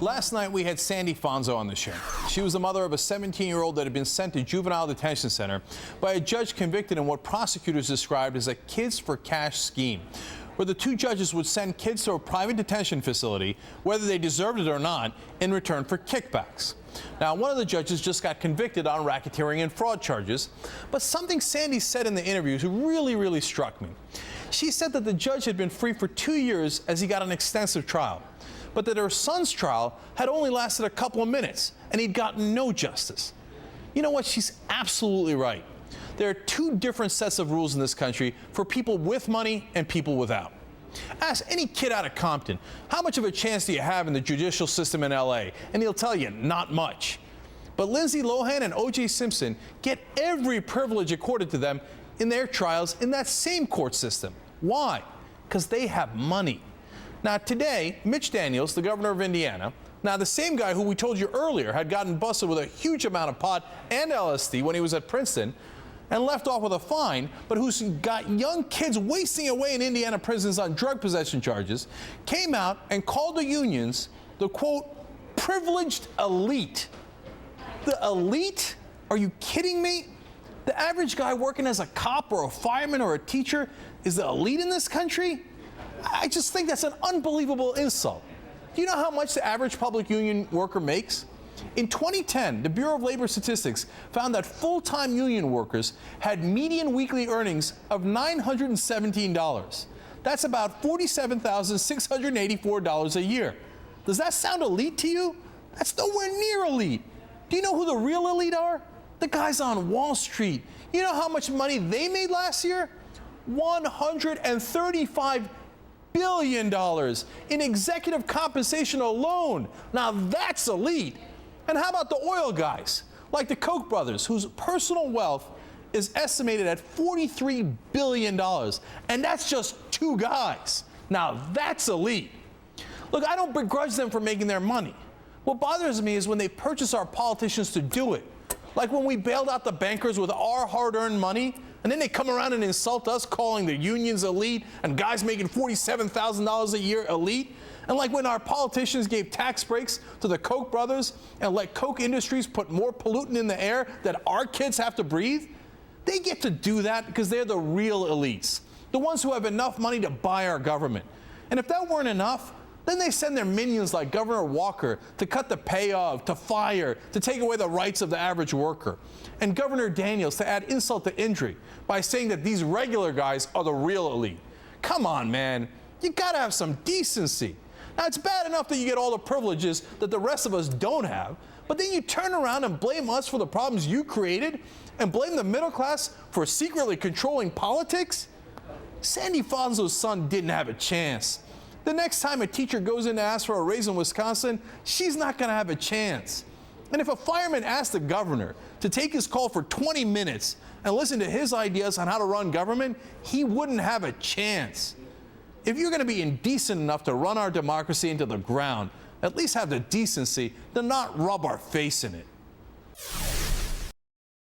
Last night, we had Sandy Fonzo on the show. She was the mother of a 17-year-old that had been sent to juvenile detention center by a judge convicted in what prosecutors described as a kids for cash scheme, where the two judges would send kids to a private detention facility, whether they deserved it or not, in return for kickbacks. Now, one of the judges just got convicted on racketeering and fraud charges, but something Sandy said in the interviews really struck me. She said that the judge had been free for 2 years as he got an extensive trial, but that her son's trial had only lasted a couple of minutes and he'd gotten no justice. You know what? She's absolutely right. There are two different sets of rules in this country for people with money and people without. Ask any kid out of Compton, how much of a chance do you have in the judicial system in LA? And he'll tell you, not much. But Lindsay Lohan and O.J. Simpson get every privilege accorded to them in their trials in that same court system. Why? Because they have money. Now today, Mitch Daniels, the governor of Indiana, now the same guy who we told you earlier had gotten busted with a huge amount of pot and LSD when he was at Princeton, and left off with a fine, but who's got young kids wasting away in Indiana prisons on drug possession charges, came out and called the unions the, quote, privileged elite. The elite? Are you kidding me? The average guy working as a cop or a fireman or a teacher is the elite in this country? I just think that's an unbelievable insult. Do you know how much the average public union worker makes? In 2010, the Bureau of Labor Statistics found that full-time union workers had median weekly earnings of $917. That's about $47,684 a year. Does that sound elite to you? That's nowhere near elite. Do you know who the real elite are? The guys on Wall Street. You know how much money they made last year? $135 billion in executive compensation alone. Now that's elite. And how about the oil guys, like the Koch brothers, whose personal wealth is estimated at $43 billion, and that's just two guys. Now that's elite. Look, I don't begrudge them for making their money. What bothers me is when they purchase our politicians to do it. Like when we bailed out the bankers with our hard-earned money, and then they come around and insult us, calling the unions elite and guys making $47,000 a year elite. And like when our politicians gave tax breaks to the Koch brothers and let Koch Industries put more pollutant in the air that our kids have to breathe, they get to do that because they're the real elites, the ones who have enough money to buy our government. And if that weren't enough, then they send their minions like Governor Walker to cut the pay of, to fire, to take away the rights of the average worker. And Governor Daniels to add insult to injury by saying that these regular guys are the real elite. Come on, man. You gotta have some decency. Now, it's bad enough that you get all the privileges that the rest of us don't have, but then you turn around and blame us for the problems you created and blame the middle class for secretly controlling politics? Sandy Fonzo's son didn't have a chance. The next time a teacher goes in to ask for a raise in Wisconsin, she's not going to have a chance. And if a fireman asked the governor to take his call for 20 minutes and listen to his ideas on how to run government, he wouldn't have a chance. If you're going to be indecent enough to run our democracy into the ground, at least have the decency to not rub our face in it.